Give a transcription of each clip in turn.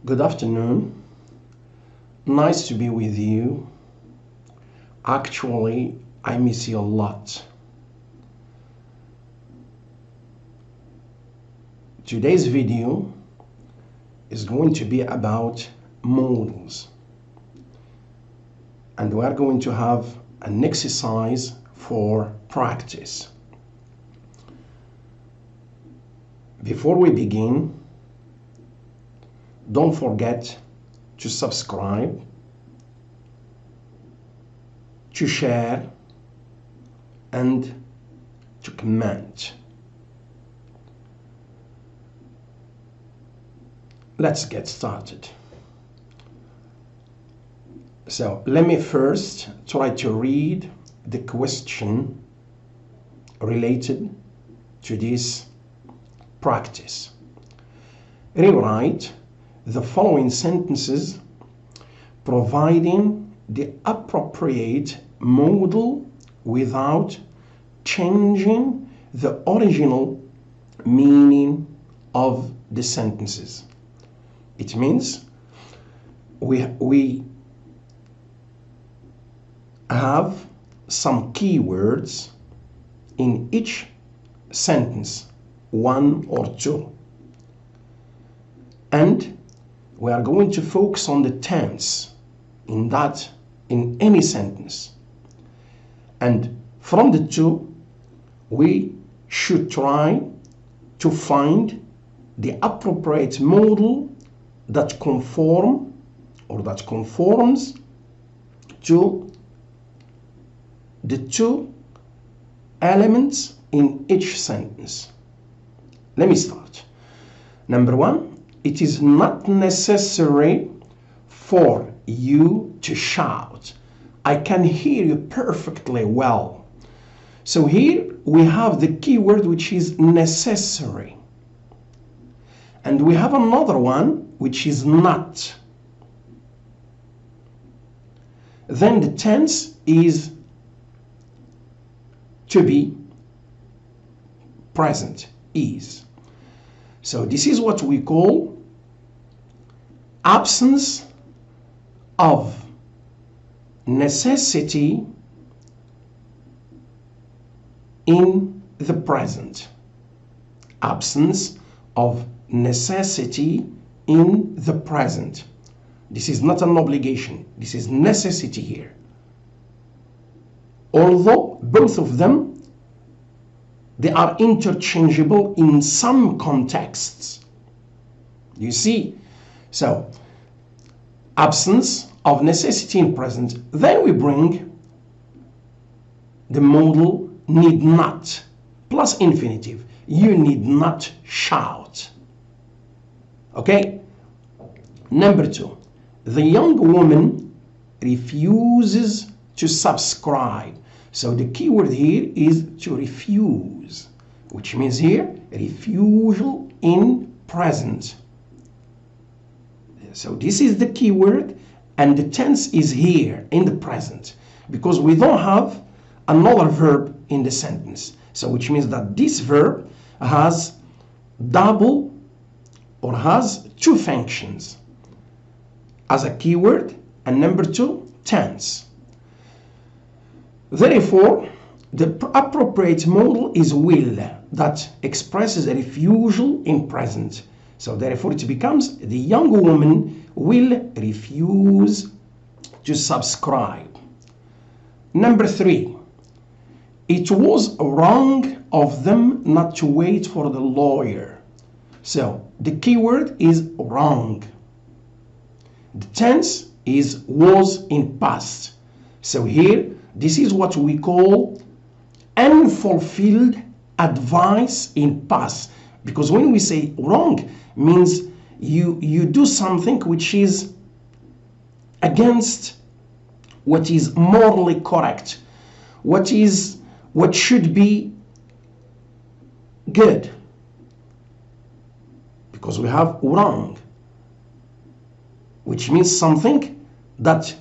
Good afternoon. Nice to be with you. Actually, I miss you a lot. Today's video is going to be about modals. And we are going to have an exercise for practice. Before we begin, don't forget to subscribe, to share, and to comment. Let's get started. So let me first try to read the question related to this practice. Rewrite the following sentences providing the appropriate modal without changing the original meaning of the sentences. It means we have some keywords in each sentence, one or two, and we are going to focus on the tense in any sentence, and from the two we should try to find the appropriate modal that conforms to the two elements in each sentence. Let me start. Number one, it is not necessary for you to shout. I can hear you perfectly well. So here we have the keyword which is necessary. And we have another one which is not. Then the tense is to be present, is. So this is what we call absence of necessity in the present. Absence of necessity in the present. This is not an obligation. This is necessity here. Although both of them, they are interchangeable in some contexts. You see? So, absence of necessity in present. Then we bring the modal need not plus infinitive. You need not shout. Okay? Number two, the young woman refuses to subscribe. So the keyword here is to refuse, which means here refusal in present. So this is the keyword, and the tense is here in the present because we don't have another verb in the sentence. So which means that this verb has double or has two functions as a keyword, and number two, tense. Therefore, the appropriate modal is will, that expresses a refusal in present. So therefore it becomes the young woman will refuse to subscribe. Number three, it was wrong of them not to wait for the lawyer. So the keyword is wrong. The tense is was in past. So here, this is what we call unfulfilled advice in past. Because when we say wrong, means you do something which is against what is morally correct, what should be good. Because we have wrong, which means something that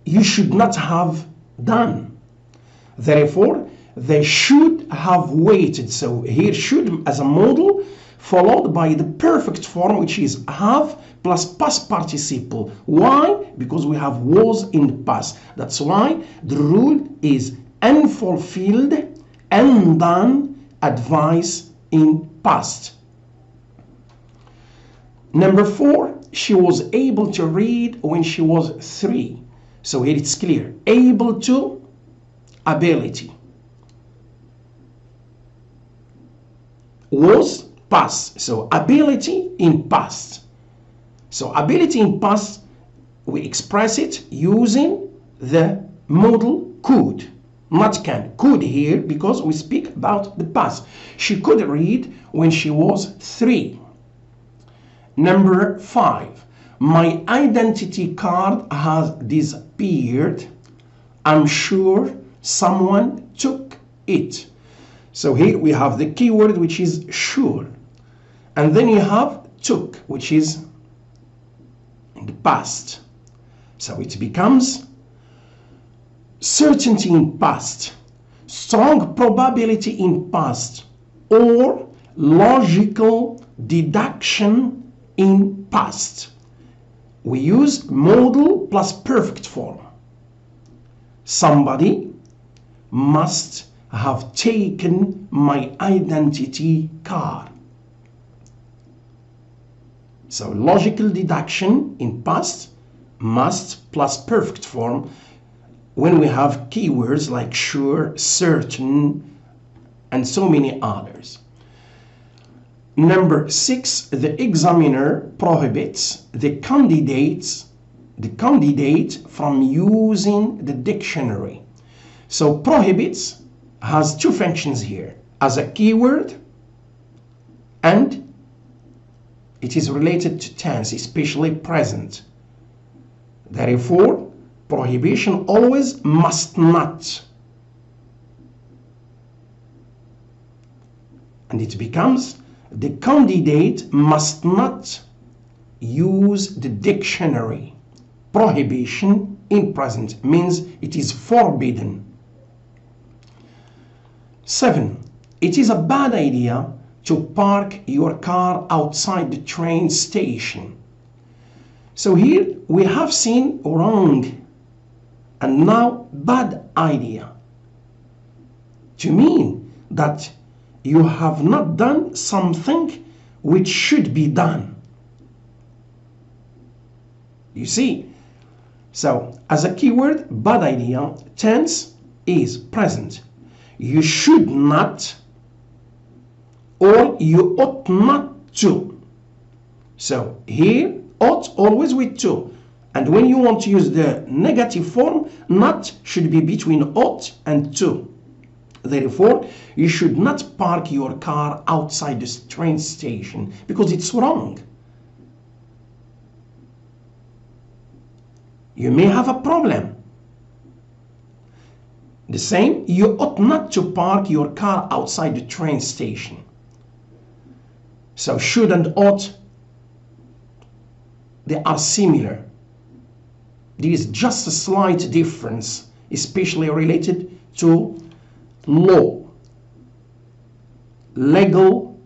you should not have done. Therefore, they should have waited. So here should as a modal followed by the perfect form, which is have plus past participle. Why? Because we have was in the past. That's why the rule is unfulfilled, undone, advice in past. Number 4, she was able to read when she was 3. So here it's clear. Able to, ability. Was past. So ability in past. So ability in past, we express it using the modal could. Not can. Could here because we speak about the past. She could read when she was 3. Number 5. My identity card has disappeared. I'm sure someone took it. So here we have the keyword, which is sure. And then you have took, which is in the past. So it becomes certainty in past, strong probability in past, or logical deduction in past. We use modal plus perfect form. Somebody must have taken my identity card. So logical deduction in past, must plus perfect form when we have keywords like sure, certain, and so many others. Number 6, the examiner prohibits the candidate from using the dictionary. So prohibits has two functions here, as a keyword and it is related to tense, especially present. Therefore, prohibition always must not. And it becomes the candidate must not use the dictionary. Prohibition in present means it is forbidden. 7. It is a bad idea to park your car outside the train station. So here we have seen wrong and now bad idea to mean that you have not done something which should be done. You see? So as a keyword, bad idea, tense is present. You should not, or you ought not to. So here, ought always with to. And when you want to use the negative form, not should be between ought and to. Therefore, you should not park your car outside the train station because it's wrong. You may have a problem. The same, you ought not to park your car outside the train station. So should and ought, they are similar. There is just a slight difference, especially related to law, legal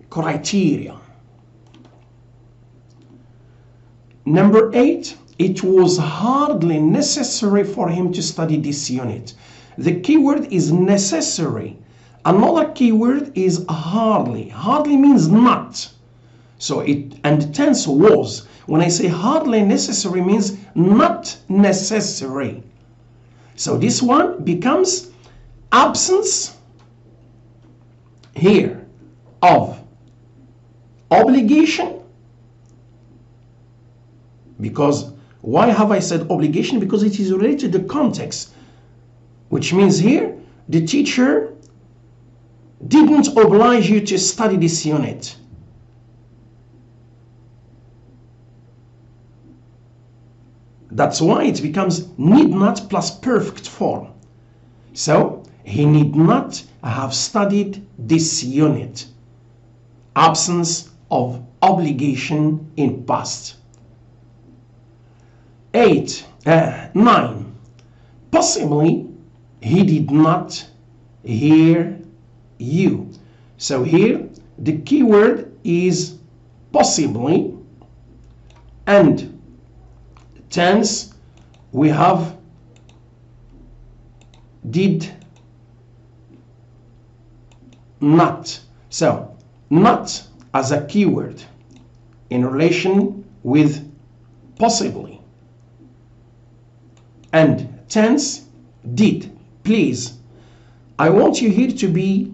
criteria. Number 8, it was hardly necessary for him to study this unit. The keyword is necessary. Another keyword is hardly. Hardly means not. So and the tense was. When I say hardly necessary means not necessary. So this one becomes absence here of obligation. Because why have I said obligation? Because it is related to the context, which means here the teacher didn't oblige you to study this unit. That's why it becomes need not plus perfect form. So he need not have studied this unit. Absence of obligation in past. 9. Possibly he did not hear you. So here the keyword is possibly, and tense we have did not. So not as a keyword in relation with possibly, and tense did. Please, I want you here to be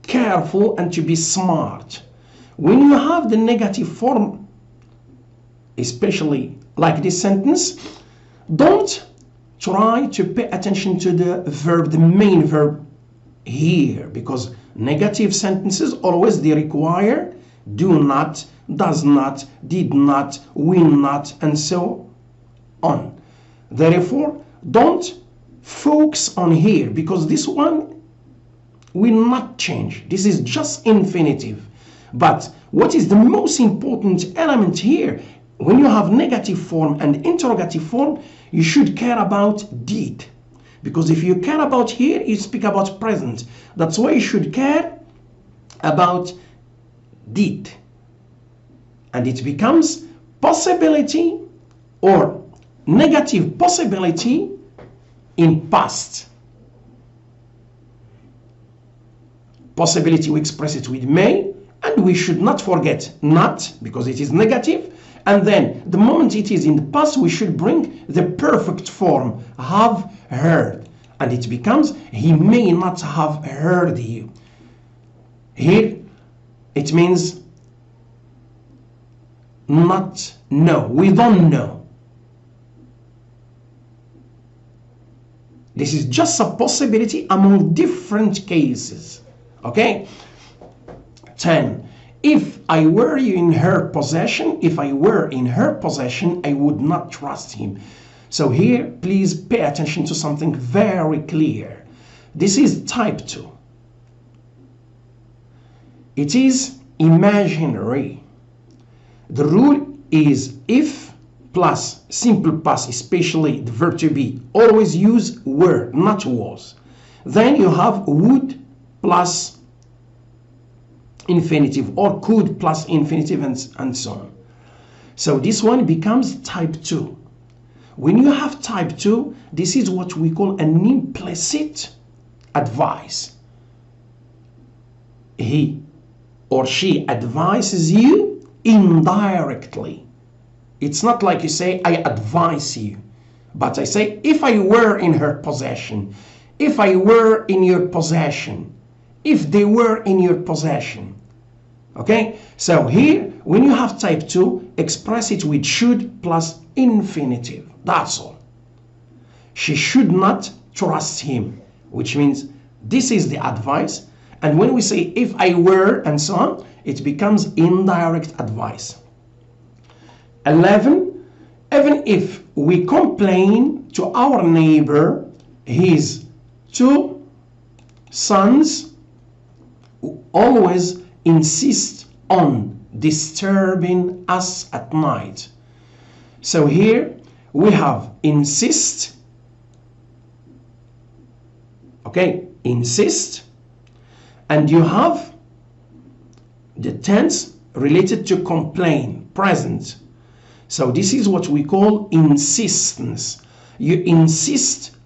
careful and to be smart. When you have the negative form, especially like this sentence, don't try to pay attention to the verb, the main verb here, because negative sentences always they require do not, does not, did not, will not, and so on. Therefore, don't focus on here, because this one will not change. This is just infinitive. But what is the most important element here? When you have negative form and interrogative form, you should care about did. Because if you care about here, you speak about present. That's why you should care about did. And it becomes possibility or negative possibility in past. Possibility, we express it with may, and we should not forget not, because it is negative. And then the moment it is in the past, we should bring the perfect form, have heard. And it becomes, he may not have heard you. Here, it means not know. We don't know. This is just a possibility among different cases. Okay? 10. If I were in her possession, if I were in her possession, I would not trust him. So here, please pay attention to something very clear. This is type 2. It is imaginary. The rule is if plus simple past, especially the verb to be, always use were, not was. Then you have would plus infinitive, or could plus infinitive, and so on. So this one becomes type 2. When you have type 2, this is what we call an implicit advice. He or she advises you indirectly. It's not like you say, I advise you. But I say, if I were in her possession, if I were in your possession, if they were in your possession. Okay? So here, when you have type 2, express it with should plus infinitive. That's all. She should not trust him, which means this is the advice. And when we say if I were and so on, it becomes indirect advice. 11. Even if we complain to our neighbor, his 2 sons always insist on disturbing us at night. So here we have insist, okay, insist, and you have the tense related to complain, present. So this is what we call insistence. You insist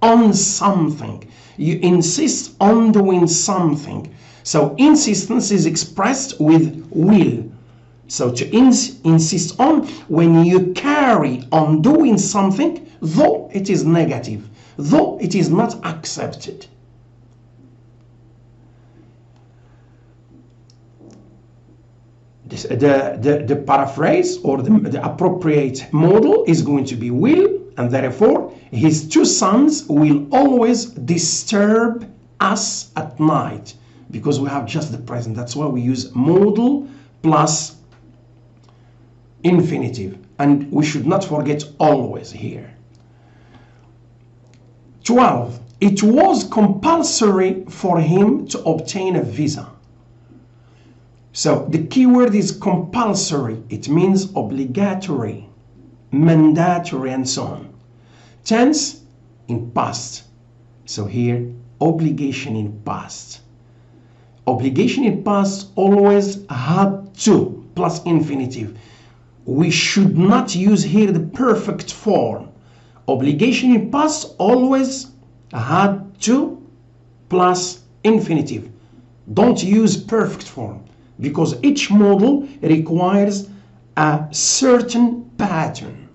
on something. You insist on doing something. So insistence is expressed with will. So to insist on, when you carry on doing something, though it is negative, though it is not accepted. The paraphrase or the appropriate modal is going to be will, and therefore his 2 sons will always disturb us at night, because we have just the present. That's why we use modal plus infinitive, and we should not forget always here. 12. It was compulsory for him to obtain a visa. So the key word is compulsory. It means obligatory, mandatory, and so on. Tense in past. So here, obligation in past. obligation in past always had to plus infinitive. We should not use here the perfect form. Obligation in past always had to plus infinitive. Don't use perfect form because each modal requires a certain pattern.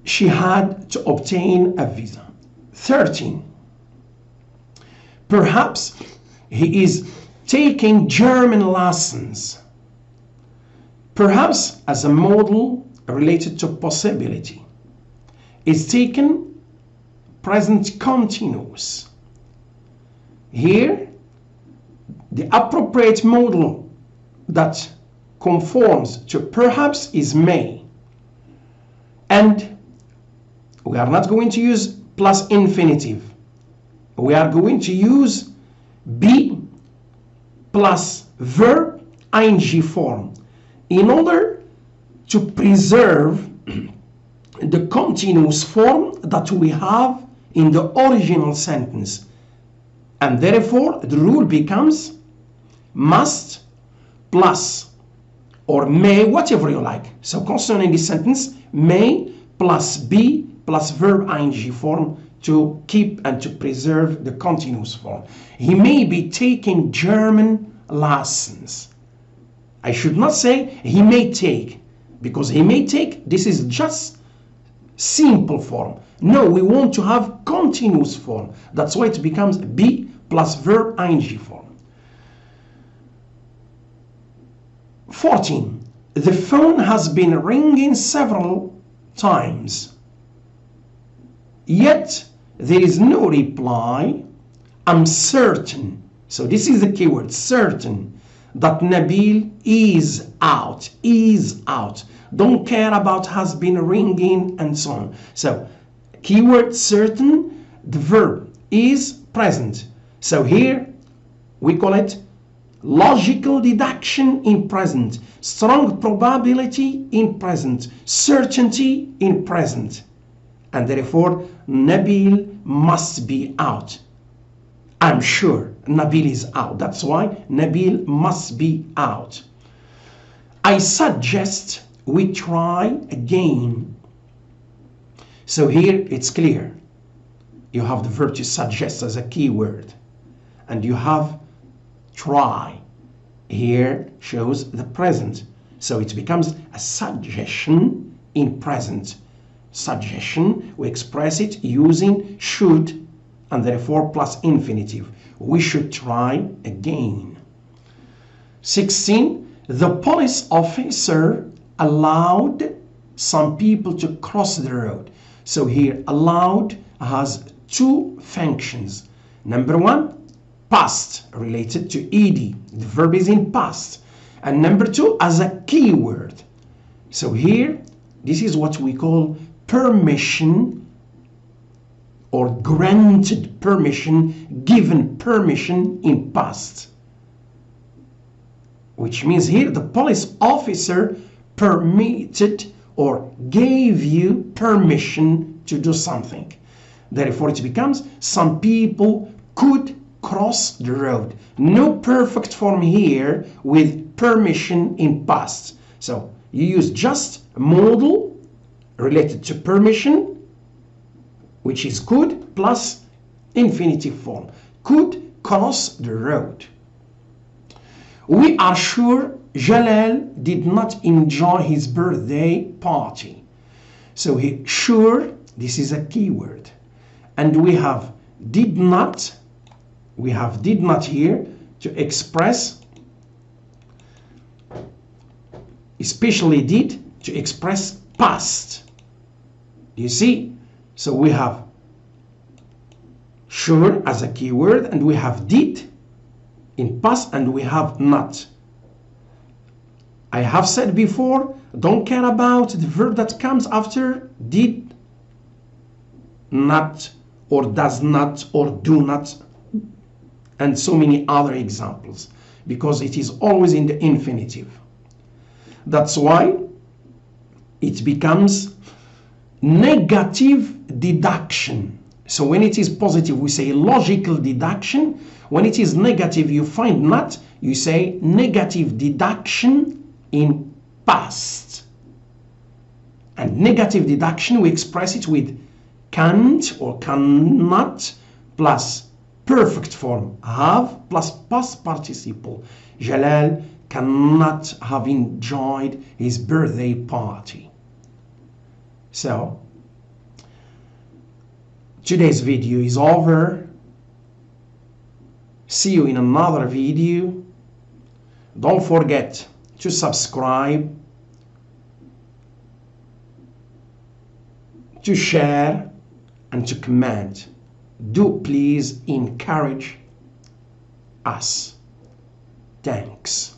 She had to obtain a visa. 13. Perhaps he is taking German lessons. Perhaps as a modal related to possibility. Is taken present continuous. Here, the appropriate modal that conforms to perhaps is may. And we are not going to use plus infinitive. We are going to use be plus verb ing form in order to preserve the continuous form that we have in the original sentence. And therefore, the rule becomes must plus or may, whatever you like. So concerning this sentence, may plus be plus verb ing form to keep and to preserve the continuous form. He may be taking German lessons. I should not say he may take, because he may take, this is just simple form. No, we want to have continuous form. That's why it becomes be plus verb ing form. 14. The phone has been ringing several times, yet there is no reply. I'm certain, so this is the keyword, certain, that Nabil is out, Don't care about has been ringing and so on. So keyword certain, the verb is present. So here we call it logical deduction in present, strong probability in present, certainty in present. And therefore, Nabil must be out. I'm sure Nabil is out. That's why Nabil must be out. I suggest we try again. So here it's clear. You have the verb to suggest as a key word. And you have try. Here shows the present. So it becomes a suggestion in present. Suggestion, we express it using should and therefore plus infinitive. We should try again. 16. The police officer allowed some people to cross the road. So here allowed has two functions. Number one, past related to ed. The verb is in past. And number two, as a keyword. So here, this is what we call permission or granted permission, given permission in past. Which means here the police officer permitted or gave you permission to do something. Therefore it becomes some people could cross the road. No perfect form here with permission in past. So you use just modal related to permission, which is could plus infinitive form. Could cross the road. We are sure Jalal did not enjoy his birthday party. So he sure, this is a keyword. And we have did not here to express, especially did to express past. You see? So we have sure as a keyword, and we have did in past, and we have not. I have said before, don't care about the verb that comes after did not or does not or do not and so many other examples, because it is always in the infinitive. That's why it becomes negative deduction. So when it is positive, we say logical deduction. When it is negative, you find not, you say negative deduction in past. And negative deduction, we express it with can't or cannot plus perfect form have plus past participle. Jalal cannot have enjoyed his birthday party. So today's video is over. See you in another video. Don't forget to subscribe, to share, and to comment. Do please encourage us. Thanks.